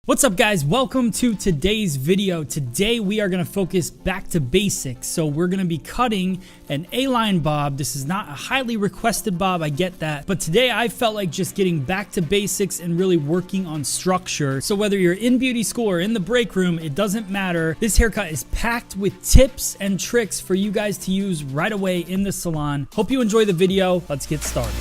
What's up guys, welcome to today's video. Today we are going to focus back to basics. So we're going to be cutting an A-line bob. This is not a highly requested bob, I get that. But today I felt like just getting back to basics and really working on structure. So whether you're in beauty school or in the break room, it doesn't matter. This haircut is packed with tips and tricks for you guys to use right away in the salon. Hope you enjoy the video. Let's get started.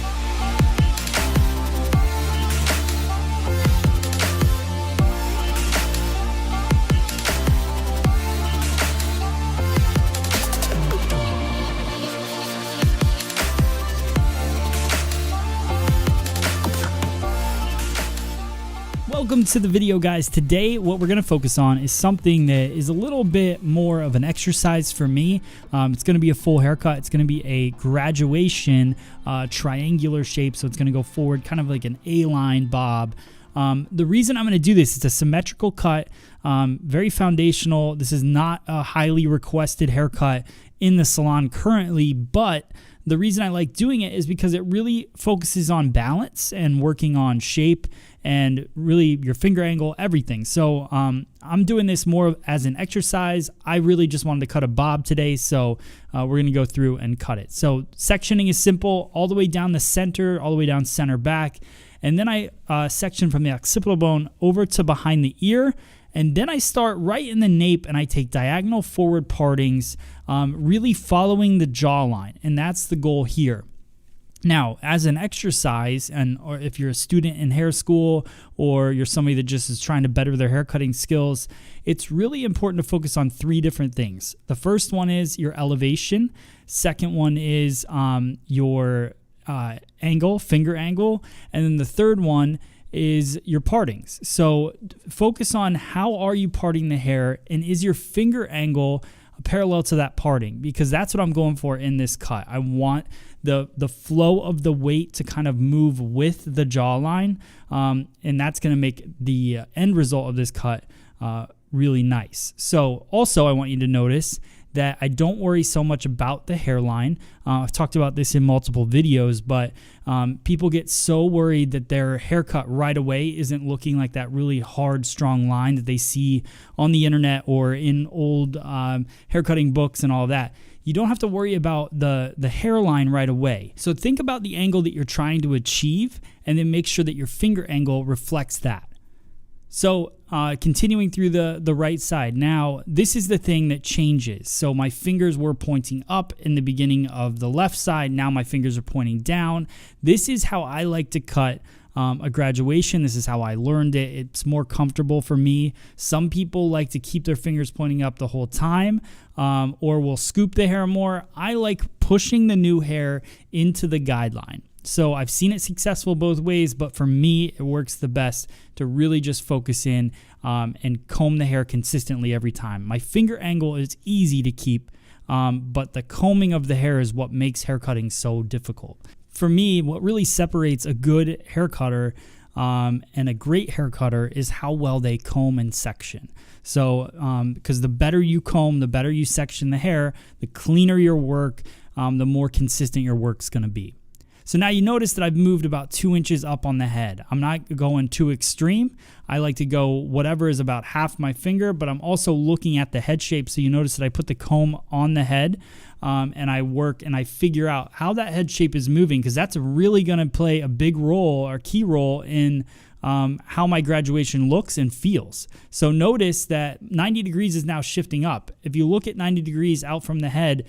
Welcome to the video, guys. Today what we're going to focus on is something that is a little bit more of an exercise for me. It's going to be a full haircut. It's going to be a graduation triangular shape, so it's going to go forward kind of like an A-line bob. The reason I'm going to do this, it's a symmetrical cut, very foundational. This is not a highly requested haircut in the salon currently, but the reason I like doing it is because it really focuses on balance and working on shape and really your finger angle, everything. So I'm doing this more as an exercise. I really just wanted to cut a bob today, so we're going to go through and cut it. So sectioning is simple, all the way down the center, all the way down center back. And then I section from the occipital bone over to behind the ear. And then I start right in the nape and I take diagonal forward partings, really following the jawline. And that's the goal here. Now, as an exercise, or if you're a student in hair school or you're somebody that just is trying to better their haircutting skills, it's really important to focus on three different things. The first one is your elevation. Second one is your angle, finger angle. And then the third one is your partings. So focus on how are you parting the hair, and is your finger angle parallel to that parting, because that's what I'm going for in this cut. I want the flow of the weight to kind of move with the jawline, and that's going to make the end result of this cut really nice. So also I want you to notice that I don't worry so much about the hairline. I've talked about this in multiple videos, but people get so worried that their haircut right away isn't looking like that really hard, strong line that they see on the internet or in old haircutting books and all that. You don't have to worry about the hairline right away. So think about the angle that you're trying to achieve, and then make sure that your finger angle reflects that. So continuing through the right side. Now, this is the thing that changes. So my fingers were pointing up in the beginning of the left side. Now my fingers are pointing down. This is how I like to cut a graduation. This is how I learned it. It's more comfortable for me. Some people like to keep their fingers pointing up the whole time, or will scoop the hair more. I like pushing the new hair into the guideline. So I've seen it successful both ways, but for me, it works the best to really just focus in and comb the hair consistently every time. My finger angle is easy to keep, but the combing of the hair is what makes hair cutting so difficult. For me, what really separates a good hair cutter and a great hair cutter is how well they comb and section. So because the better you comb, the better you section the hair, the cleaner your work, the more consistent your work's going to be. So now you notice that I've moved about 2 inches up on the head. I'm not going too extreme. I like to go whatever is about half my finger, but I'm also looking at the head shape. So you notice that I put the comb on the head and I work and I figure out how that head shape is moving, because that's really going to play a big role or key role in how my graduation looks and feels. So notice that 90 degrees is now shifting up. If you look at 90 degrees out from the head,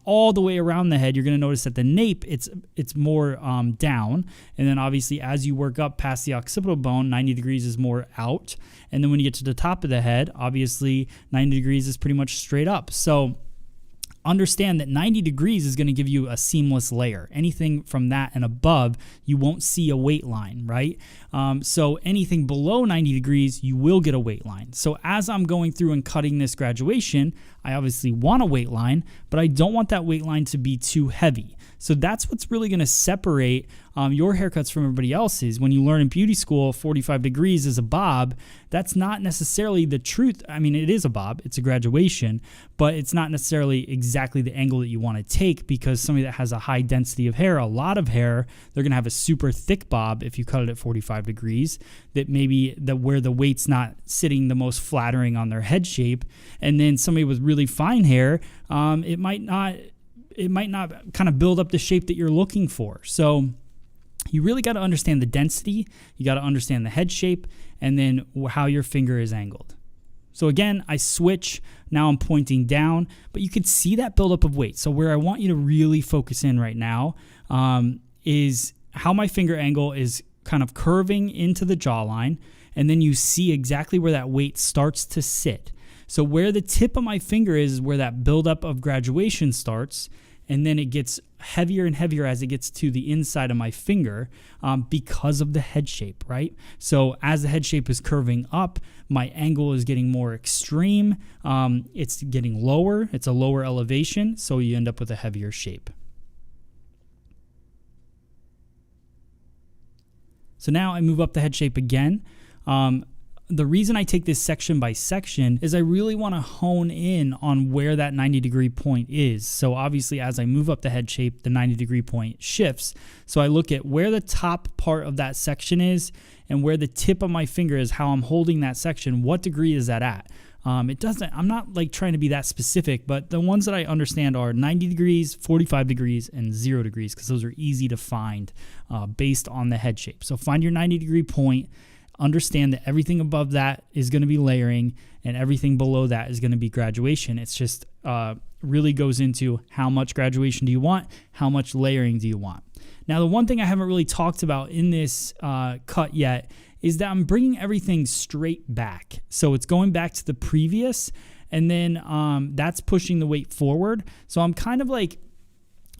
all the way around the head, you're going to notice that the nape, it's more down. And then obviously as you work up past the occipital bone, 90 degrees is more out. And then when you get to the top of the head, obviously 90 degrees is pretty much straight up. So understand that 90 degrees is going to give you a seamless layer. Anything from that and above, you won't see a weight line, right? So anything below 90 degrees, you will get a weight line. So as I'm going through and cutting this graduation, I obviously want a weight line, but I don't want that weight line to be too heavy. So that's what's really going to separate your haircuts from everybody else's. When you learn in beauty school 45 degrees is a bob, that's not necessarily the truth. I mean, it is a bob, it's a graduation, but it's not necessarily exactly exactly the angle that you want to take, because somebody that has a high density of hair, a lot of hair, they're going to have a super thick bob if you cut it at 45 degrees, that maybe where the weight's not sitting the most flattering on their head shape. And then somebody with really fine hair, it might not kind of build up the shape that you're looking for. So you really got to understand the density, you got to understand the head shape, and then how your finger is angled. So again, I switch, now I'm pointing down, but you could see that buildup of weight. So where I want you to really focus in right now is how my finger angle is kind of curving into the jawline, and then you see exactly where that weight starts to sit. So where the tip of my finger is where that buildup of graduation starts, and then it gets heavier and heavier as it gets to the inside of my finger because of the head shape, right? So as the head shape is curving up, my angle is getting more extreme. It's getting lower. It's a lower elevation, so you end up with a heavier shape. So now I move up the head shape again. The reason I take this section by section is I really want to hone in on where that 90-degree point is. So obviously as I move up the head shape, the 90-degree point shifts. So I look at where the top part of that section is and where the tip of my finger is, how I'm holding that section, what degree is that at? I'm not like trying to be that specific, but the ones that I understand are 90 degrees, 45 degrees, and 0 degrees, because those are easy to find based on the head shape. So find your 90-degree point. Understand that everything above that is going to be layering and everything below that is going to be graduation. It's just really goes into how much graduation do you want, how much layering do you want. Now, the one thing I haven't really talked about in this cut yet is that I'm bringing everything straight back. So it's going back to the previous, and then that's pushing the weight forward. So I'm kind of like,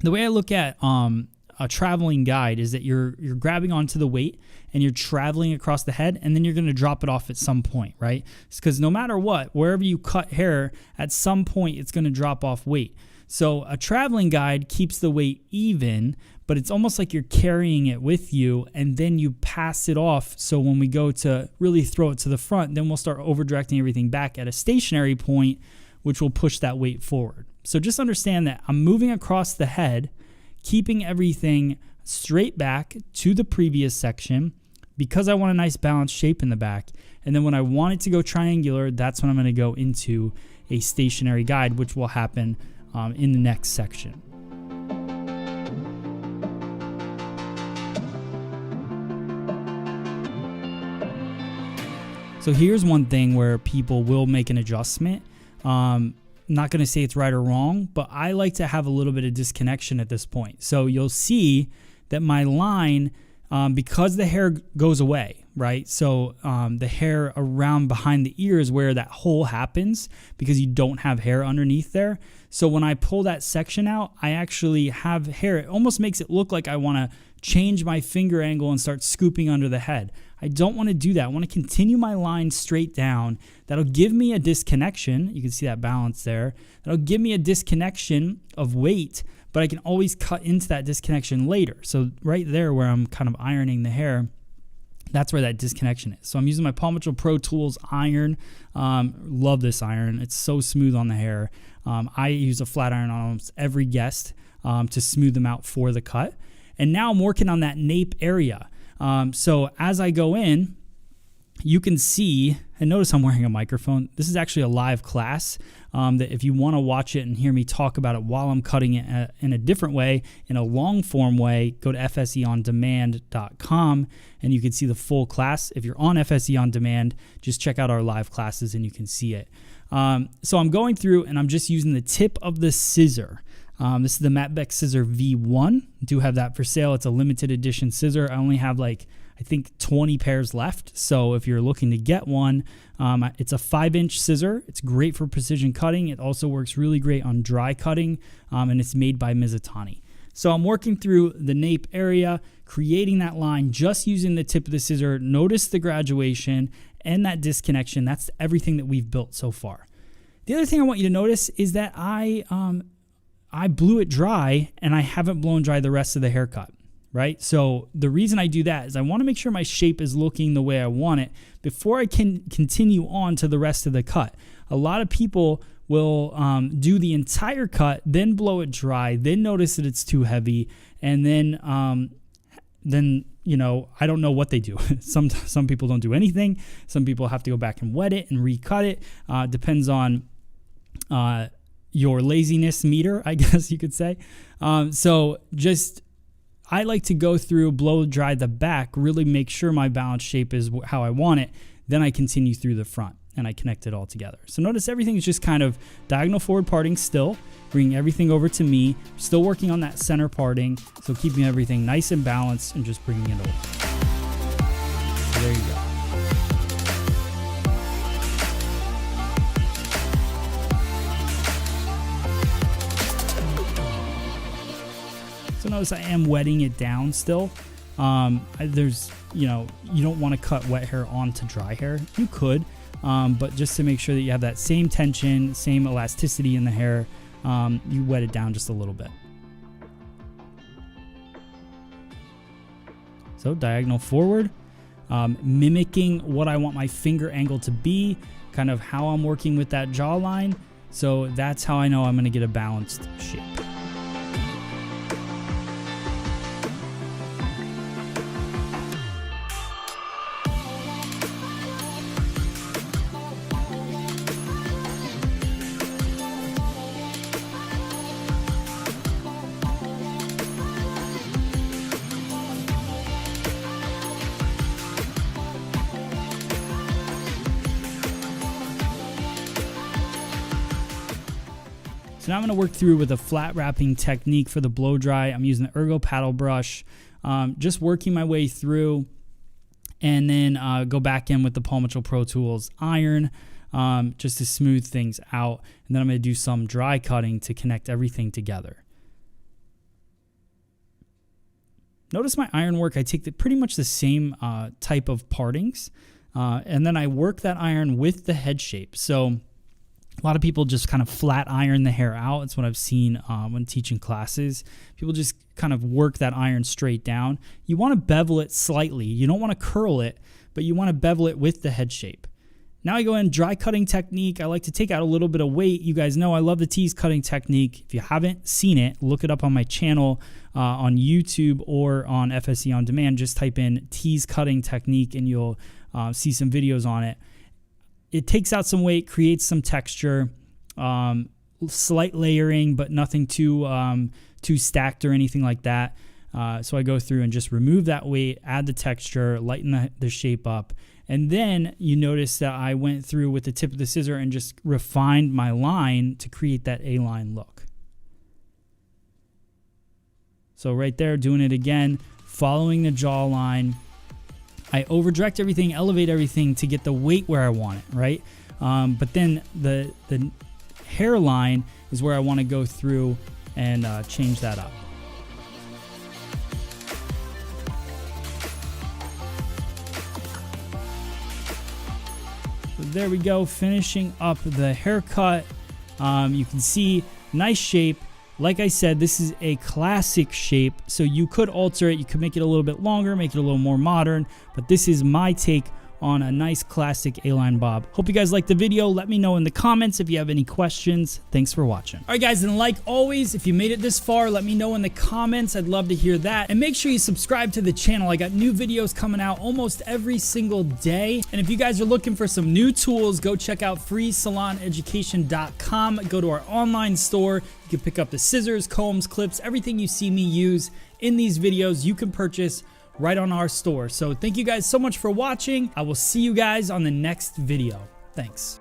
the way I look at a traveling guide is that you're grabbing onto the weight and you're traveling across the head, and then you're going to drop it off at some point, right? Because no matter what, wherever you cut hair, at some point it's going to drop off weight. So a traveling guide keeps the weight even, but it's almost like you're carrying it with you, and then you pass it off. So when we go to really throw it to the front, then we'll start over directing everything back at a stationary point, which will push that weight forward. So just understand that I'm moving across the head, keeping everything straight back to the previous section because I want a nice balanced shape in the back. And then when I want it to go triangular, that's when I'm going to go into a stationary guide, which will happen in the next section. So here's one thing where people will make an adjustment. Not going to say it's right or wrong, but I like to have a little bit of disconnection at this point. So you'll see that my line, because the hair goes away, right? So the hair around behind the ears where that hole happens because you don't have hair underneath there. So when I pull that section out, I actually have hair. It almost makes it look like I want to change my finger angle and start scooping under the head. I don't want to do that. I want to continue my line straight down. That'll give me a disconnection. You can see that balance there. That'll give me a disconnection of weight, but I can always cut into that disconnection later. So right there where I'm kind of ironing the hair, that's where that disconnection is. So I'm using my Paw Mitchell Pro Tools iron. Love this iron. It's so smooth on the hair. I use a flat iron on almost every guest to smooth them out for the cut. And now I'm working on that nape area. So as I go in, you can see, and notice I'm wearing a microphone. This is actually a live class that if you want to watch it and hear me talk about it while I'm cutting it in a different way, in a long form way, go to fseondemand.com and you can see the full class. If you're on FSE On Demand, just check out our live classes and you can see it. So I'm going through and I'm just using the tip of the scissor. This is the Matt Beck Scissor V1. I do have that for sale. It's a limited edition scissor. I only have I think 20 pairs left. So if you're looking to get one, it's a 5-inch scissor. It's great for precision cutting. It also works really great on dry cutting, and it's made by Mizutani. So I'm working through the nape area, creating that line just using the tip of the scissor. Notice the graduation and that disconnection. That's everything that we've built so far. The other thing I want you to notice is that I blew it dry and I haven't blown dry the rest of the haircut, right? So the reason I do that is I want to make sure my shape is looking the way I want it before I can continue on to the rest of the cut. A lot of people will do the entire cut, then blow it dry, then notice that it's too heavy, and then you know, I don't know what they do. Some people don't do anything. Some people have to go back and wet it and recut it. Depends on your laziness meter, I guess you could say. So just, I like to go through, blow dry the back, really make sure my balance shape is how I want it. Then I continue through the front and I connect it all together. So notice everything is just kind of diagonal forward parting still, bringing everything over to me, still working on that center parting. So keeping everything nice and balanced and just bringing it over. So there you go. So notice I am wetting it down still. There's, you know, you don't want to cut wet hair onto dry hair. You could, but just to make sure that you have that same tension, same elasticity in the hair, you wet it down just a little bit. So diagonal forward, mimicking what I want my finger angle to be, kind of how I'm working with that jawline. So that's how I know I'm going to get a balanced shape. So now I'm going to work through with a flat wrapping technique for the blow dry. I'm using the Ergo paddle brush, just working my way through, and then go back in with the Paul Mitchell Pro Tools iron, just to smooth things out. And then I'm going to do some dry cutting to connect everything together. Notice my iron work, I take pretty much the same type of partings, and then I work that iron with the head shape. So a lot of people just kind of flat iron the hair out. It's what I've seen when teaching classes. People just kind of work that iron straight down. You want to bevel it slightly. You don't want to curl it, but you want to bevel it with the head shape. Now I go in dry cutting technique. I like to take out a little bit of weight. You guys know I love the tease cutting technique. If you haven't seen it, look it up on my channel on YouTube or on FSE On Demand. Just type in tease cutting technique and you'll see some videos on it. It takes out some weight, creates some texture, slight layering, but nothing too stacked or anything like that. So I go through and just remove that weight, add the texture, lighten the shape up. And then you notice that I went through with the tip of the scissor and just refined my line to create that A-line look. So right there, doing it again, following the jawline. I over direct everything, elevate everything to get the weight where I want it, right? But then the hairline is where I want to go through and change that up. So there we go, finishing up the haircut. You can see, nice shape. Like I said, this is a classic shape, so you could alter it. You could make it a little bit longer, make it a little more modern, but this is my take on a nice classic A-line bob. Hope you guys liked the video. Let me know in the comments if you have any questions. Thanks for watching. All right, guys, and like always, if you made it this far, let me know in the comments. I'd love to hear that. And make sure you subscribe to the channel. I got new videos coming out almost every single day. And if you guys are looking for some new tools, go check out freesaloneducation.com. Go to our online store. You can pick up the scissors, combs, clips, everything you see me use in these videos, you can purchase right on our store. So thank you guys so much for watching. I will see you guys on the next video. Thanks.